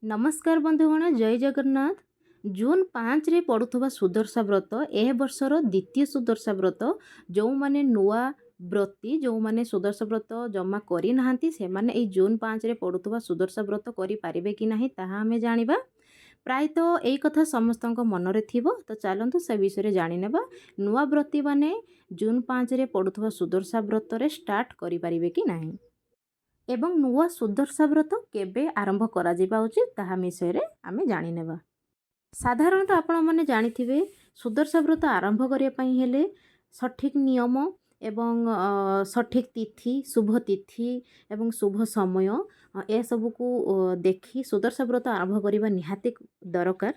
नमस्कार बंधुगण जय जगन्नाथ। जून 5 रे पड़ुवा सुदर्शा व्रत एह वर्षर द्वितीय सुदर्शा व्रत जो माने नुआ व्रती जो माने सुदर्शा व्रत जमा करी नाहांती से माने ए जून 5 रे पड़ुवा सुदर्शा व्रत करि पारिबे कि नाही ताहा हमें जानिबा। प्रायतः एई कथा समस्तक मनरे थिबो तो चलंतु से विषय जानि नेबा। नुआ व्रती माने जून 5 रे पड़ुवा सुदर्शा व्रत रे स्टार्ट करि पारिबे कि नाही एवं नुआ सुदर्शा व्रत केबे आरंभ करा जिबा उचित ताहा विषय रे आमे जानि नेबा। साधारणतः आपण माने जानिथिबे सुदर्शा व्रत आरंभ करिया पई हेले सठिक नियम एवं सठिक तिथि शुभ तिथि एवं शुभ समय ए सब को देखि सुदर्शा व्रत आरंभ करिबा निहाती दरकार।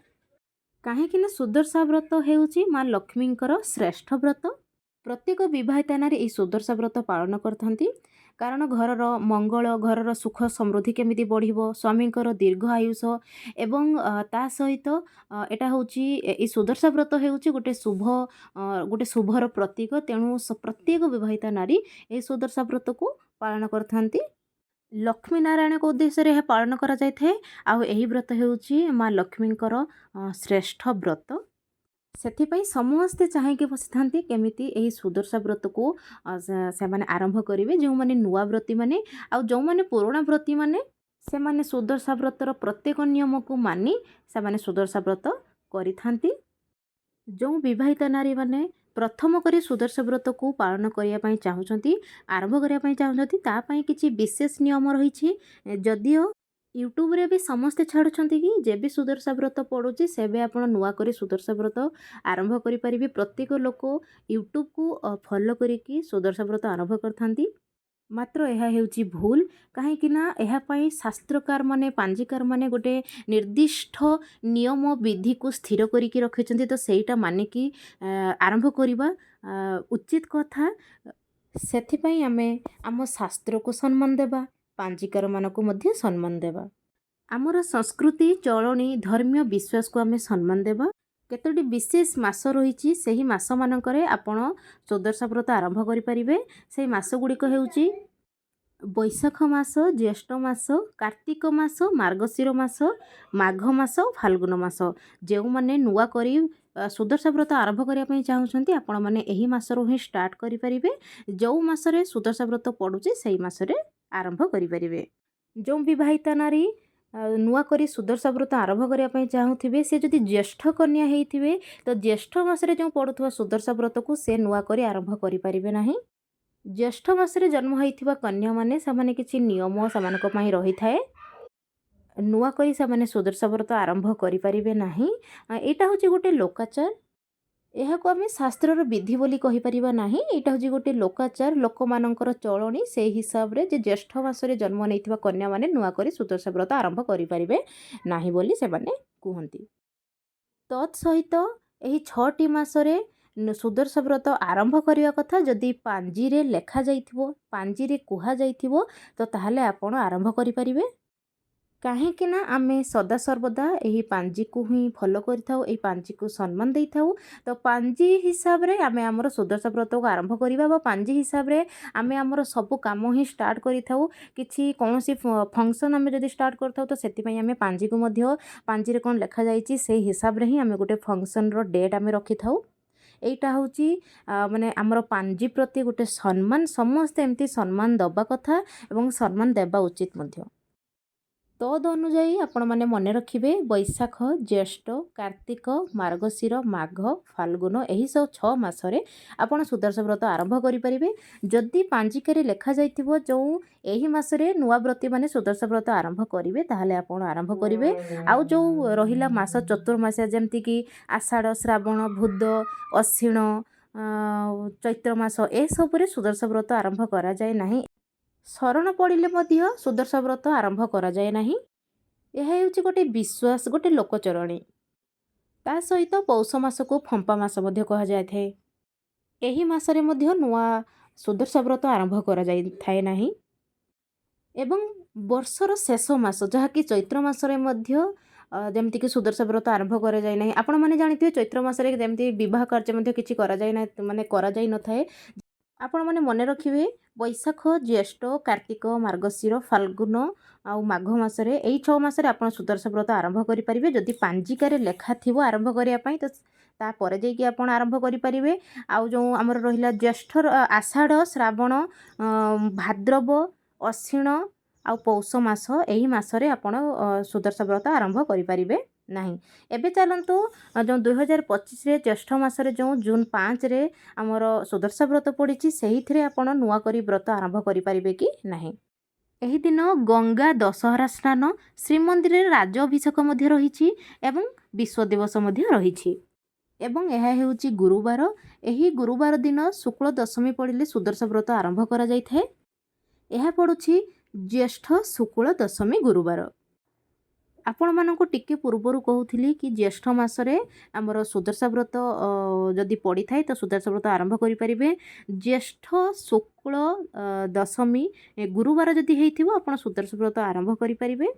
काहेकि सुदर्शा व्रत हेउची माँ लक्ष्मींकर श्रेष्ठ व्रत। प्रत्येक विवाहिता नारी এই सुदर्शा व्रत पालन करथंती कारण घरर मंगल घरर सुख समृद्धि केमिति बढ़िबो स्वामींकर दीर्घ आयुष एवं ता सहित एटा होची এই सुदर्शा व्रत हेउची गोटे शुभर प्रतीक। तेणु प्रत्येक विवाहिता नारी এই सुदर्शा व्रत को पालन करथंती। लक्ष्मी नारायण को उद्देश्य रे पालन करा जाय थे। आउ एही व्रत हेउची माँ लक्ष्मींकर श्रेष्ठ व्रत। ସେଥିପାଇଁ ସମସ୍ତେ ଚାହିଁକି ବସିଥାନ୍ତି କେମିତି ଏହି ସୁଦର୍ଶା ବ୍ରତକୁ ସେମାନେ ଆରମ୍ଭ କରିବେ। ଯେଉଁମାନେ ନୂଆ ବ୍ରତୀ ମାନେ ଆଉ ଯେଉଁମାନେ ପୁରୁଣା ବ୍ରତୀ ମାନେ ସେମାନେ ସୁଦର୍ଶା ବ୍ରତର ପ୍ରତ୍ୟେକ ନିୟମକୁ ମାନି ସେମାନେ ସୁଦର୍ଶା ବ୍ରତ କରିଥାନ୍ତି। ଯେଉଁ ବିବାହିତା ନାରୀ ମାନେ ପ୍ରଥମ କରି ସୁଦର୍ଶା ବ୍ରତକୁ ପାଳନ କରିବା ପାଇଁ ଚାହୁଁଛନ୍ତି ଆରମ୍ଭ କରିବା ପାଇଁ ଚାହୁଁଛନ୍ତି ତା ପାଇଁ କିଛି ବିଶେଷ ନିୟମ ରହିଛି। ଯଦିଓ यूट्यूब रे भी समस्ते छाड़ुछंती कि जेबे सुदर्शा व्रत पड़ुची सेबे आपण नुआ करी सुदर्शा व्रत आरंभ करि परिबे। प्रत्येक लोक यूट्यूब को फॉलो करिकी सुदर्शा व्रत आरंभ करथांती मात्र यह हेउची भूल। कहीं ना यह पई शास्त्रकार माने पांजिकार माने गोटे निर्दिष्ट नियम विधि को स्थिर करिकी रखिछंती तो सेटा माने कि आरंभ करिबा उचित कथा। सेथिपई आमे आम शास्त्र को सम्मान देबा पांजिकार मानकु मध्य सम्मान देबा। आमर संस्कृति चलणी धर्मीय विश्वास को आमे सम्मान देबा। केतोटी विशेष मास रही सही मास मानकरे आपण सुदर्शा व्रत आरंभ करि परिबे। सेही मास गुड़िक हेउची बैशाख मास ज्येष्ठ मास कार्तिक मास मार्गशीर मास माघ मास फाल्गुन मास। जो माने नुआ करी सुदर्शा व्रत आरंभ करिया पई चाहुछंती आपण माने एही मासरो ही स्टार्ट करि परिबे। जो मासरे सुदर्शा व्रत पड़ुची सेही मासरे आरंभ करि परिबे। जो विवाहिता नारी नुआ करी सुदर्शा व्रत आरंभ करिया पई चाहुथिबे से जदि ज्येष्ठ कन्या हेइथिबे तो ज्येष्ठ मासरे जो पड़ुथवा सुदर्शा व्रत को से नुआ करी आरंभ करि परिबे नाही। ज्येष्ठ मासरे जन्म होइथिबा कन्या माने सामाने किछि नियम सामानक पई रही थाए। नुआ करी सामाने सुदर्शा व्रत आरंभ करि परिबे नाही। एटा होची गोटे लोकाचार। यह को आम शास्त्रर विधि बोली कहि परिबा नाही। एटा होची गोटे लोकाचार लोक मानकर चलणी से हिसाब रे जे ज्येष्ठ मासरे जन्म नैथिबा कन्या माने नुआ करी सुदर्शा व्रत आरंभ करि परिबे नाही बोली से माने कुहंती। तत् सहित एही 6टी मासरे सुदर्शा व्रत आरंभ करिया कथा जदि पांजी रे लेखा जाइथिबो पांजी रे कुहा जाइथिबो तो ताहाले आपण आरंभ करि परिबे। काहेकि ना आमे सदा सर्वदा यही पांजी को ही फॉलो करिथाउ एही पांजी को सम्मान देइथाउ। तो पांजी हिसाब रे आमे हमर सुदर्शा व्रत को आरंभ करिबा बा पांजी हिसाब रे आमे हमर सब काम ही स्टार्ट करिथाउ। किछि कोनोसी फंक्शन आमे जदि स्टार्ट करथाउ तो सेति पई आमे पांजी को मध्य पांजी रे कोन लेखा जाइछि सेही हिसाब रे ही आमे गोटे फंक्शन रो डेट आमे रखिथाउ। एटा होची माने आमर पांजी प्रति गोटे सम्मान समस्त एमती सम्मान दबा कथा एवं सम्मान देबा उचित मध्य। तद अनुजाई आपण माने मने रखिबे बैशाख ज्येष्ठ कार्तिक मार्गशीर माघ फाल्गुन एही सब 6 मासरे आपण सुदर्शा व्रत आरंभ करि परिबे। जदि पांजिकारे लेखा जाइथिबो जो एही मासरे नुआ व्रती माने सुदर्शा व्रत आरंभ करिवे ताहाले आपण आरंभ करिवे। आउ जो रहिला मास चतुर्मास जेमति कि आषाढ़ श्रावण भूद अश्विन चैत्र मास ए सबरे सुदर्शा व्रत आरंभ करा जाय नाही। शरण पड़िले मध्य सुदर्शा व्रत आरंभ करा जाय नाही। यह हेउची गोटे विश्वास गोटे लोकचरणी। ता सहित पौष मास को फंपा मास मध्य कहा जाय थे। एही मासरे मध्य नुआ सुदर्शा व्रत आरंभ करा जाय थाए नाही। एवं वर्षर शेष मास जहा कि चैत्र मासरे मध्य जेमति कि सुदर्शा व्रत आरंभ करा जाय नाही। आपण माने जानिथिबे चैत्र मासरे जेमति विवाह कार्य मध्य किछि करा जाय ना माने करा जाय न थाए। आपण मैंने मन रखिए बैशाख ज्येष्ठ कार्तिक मार्गशीर फाल्गुन आउ माघ मसरे यही 6 मासरे आप सुदर्शा व्रत आरंभ करेंगे जदि पांजिकार लेखा थी आरंभ करने तो तापर जाकि आप आरंभ करेंगे। आउ जो आमर रहा ज्येष्ठ आषाढ़ श्रावण भाद्रव अश्विन आउ पौष मास यही मासरे आपण सुदर्शा व्रत आरंभ करेंगे नहीं। एबे चलतु जो 2025 ज्येष्ठ मसरे जो जून 5 रे आमर सुदर्शा व्रत पड़ी से आपण नुआ करी व्रत आरंभ करेंगे कि नहीं। एही दिन गंगा दशहरा स्नान श्रीमंदिर राज अभिषेक रही एवं विश्व दिवस रही एवं यह हेउची गुरुवार। एही गुरुवार दिन शुक्ल दशमी पड़े सुदर्शा व्रत आरंभ करा जाय थाए। यह पड़ुछि ज्येष्ठ शुक्ल दशमी गुरुवार। आपण मानक टिके पूर्वर कहूली कि ज्येष्ठ मसरे आमर सुदर्शा व्रत जदि पड़ी थाए तो सुदर्शा व्रत आरंभ करेंगे। ज्येष्ठ शुक्ल दशमी गुरुवार जदि होइथिबो आपण सुदर्शा व्रत आरंभ करेंगे।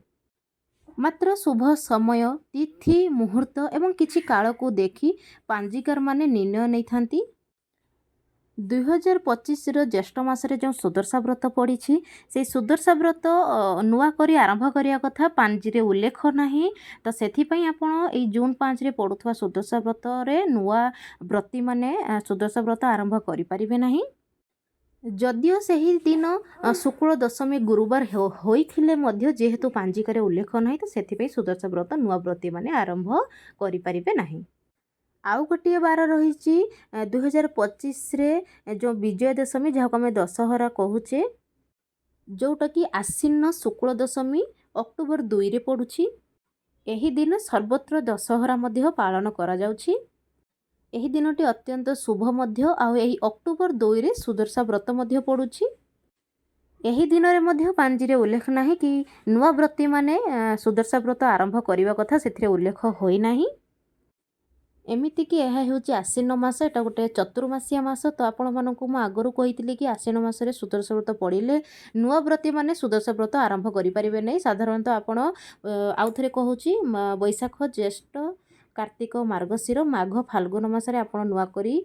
मात्र शुभ समय तिथि मुहूर्त एवं किछि काल को देखि पांजिकार माने निर्णय नहीं थांती। 2025 ज्येष्ठ मसरे जो सुदर्शा व्रत पड़ी से सुदर्शा व्रत नुआ करी आरंभ करिया कथा पांजी उल्लेख नहीं। तो सेथिपई आपण ए जून 5 रे पड़ुथवा सुदर्शा व्रत रे नुआ व्रती माने सुदर्शा व्रत आरंभ करि परिबे नहीं। जदियो सही दिन शुक्ल दशमी गुरुवार होइथिले मध्य जेहेतु पांजिकारे उल्लेख नहीं तो सेथिपई सुदर्शा व्रत नुआ व्रती माने आरंभ करि परिबे नहीं। आउ गोटे बार रही 2025 रे जो विजय दशमी जहाँ आम दशहरा कहूचे जोटा कि आश्विन शुक्ल दशमी अक्टोबर 2 रे पड़ुछि। एही दिन सर्वत्र दशहरा मध्य पालन करा जाउछि। एही दिनटी अत्यंत शुभ मध्य आउ एही अक्टोबर 2 रे सुदर्शा व्रत मध्य पड़ुछि। एही दिन रे मध्य पांजी रे उल्लेख नाही कि नुआ व्रती माने सुदर्शा व्रत आरंभ करिवा कथा सेथिरे उल्लेख होई नाही। एमिति कि यह होची आश्विन मास एटा गोटे चतुर्मासिया मास। तो आपण मानकु म आगरु कहितली कि आश्विन मासरे सुदर्शा व्रत पड़िले नुआ व्रती माने सुदर्शा व्रत आरंभ करि परिबे नै। साधारणतः आपण आउ थरे कहूची बैशाख ज्येष्ठ कार्तिक मार्गशीर माघ फाल्गुन मासरे आपण नुआ करी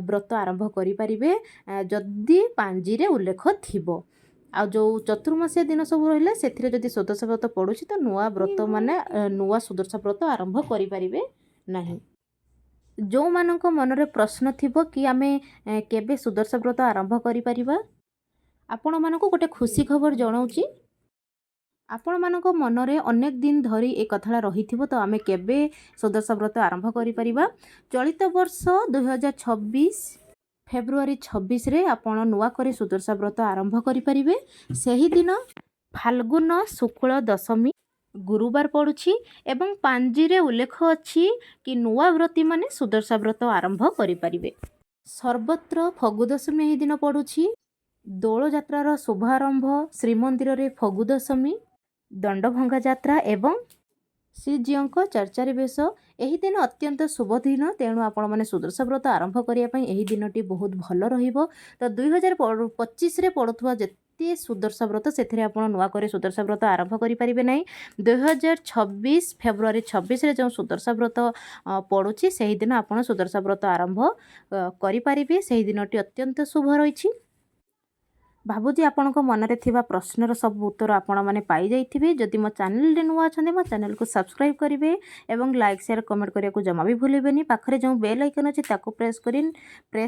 व्रत आरंभ करि परिबे जदि पांजी रे उल्लेख थिबो। आ जो चतुर्मासिया दिन सब रहिले सेथिरे जदि सुदर्शा व्रत पड़ुछि तो नुआ व्रत माने नुआ सुदर्शा व्रत आरंभ करि परिबे नाही। जो मानक मनरे प्रश्न थिबो कि आमे केबे सुदर्शा व्रत आरंभ करि परिबा आपण मानक गोटे खुशी खबर जणाउची। आपण मानक मनरे अनेक दिन धरी ए कथाला रहिथिबो तो आमे केबे सुदर्शा व्रत आरंभ करि परिबा। चलित वर्ष 2026 फेब्रुआरी 26 रे आपण नुआ करी सुदर्शा व्रत आरंभ करि परिबे। सेही दिन फाल्गुन शुक्ल दशमी गुरुवार पड़ुछि एवं पांजी रे उल्लेख अछि कि नुआ व्रती माने सुदर्शा व्रत आरंभ करि परिबे। सर्वत्र फगु दशमी एही दिन पड़ुछि। दोल यात्रार शुभारंभ श्रीमंदिर रे फगु दशमी दंडभंगा यात्रा एवं श्रीजीक चर्चारी बेश एही दिन अत्यंत शुभ दिन। तेणु आपण माने सुदर्शा व्रत आरंभ करिया पई एही दिनटी बहुत भल रहिबो। तो 2025 रे पड़ुथवा जेते सुदर्शा व्रत सेथिरे आपण नुआ करे सुदर्शा व्रत आरंभ करि परिबे नै। 2026 फेब्रुआरी 26 रे जो सुदर्शा व्रत पड़ुछि सेही दिन आपण सुदर्शा व्रत आरंभ करि परिबे। सेही दिनटी अत्यंत शुभ रहिछि। भाबुजी आपण मनरे थिबा प्रश्नर सब उत्तर आपण माने पाई जाइथिबे। जदि मो चैनल रे नुआ अछन्ते मो चैनल को सब्सक्राइब करिवे एवं लाइक शेयर कमेंट करिया को जमा भी भूलिबेनी। पाखरे जो बेल आइकन अछि ताको प्रेस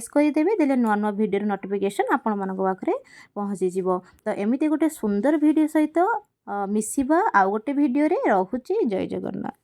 करि देबे देले नुआ नुआ वीडियो नोटिफिकेशन आपण मानक पाखरे पहुंची जिवो। तो एमिति गोटे सुंदर वीडियो सहित मिसिबा आ गोटे वीडियो रे रहुची। जय जगन्नाथ।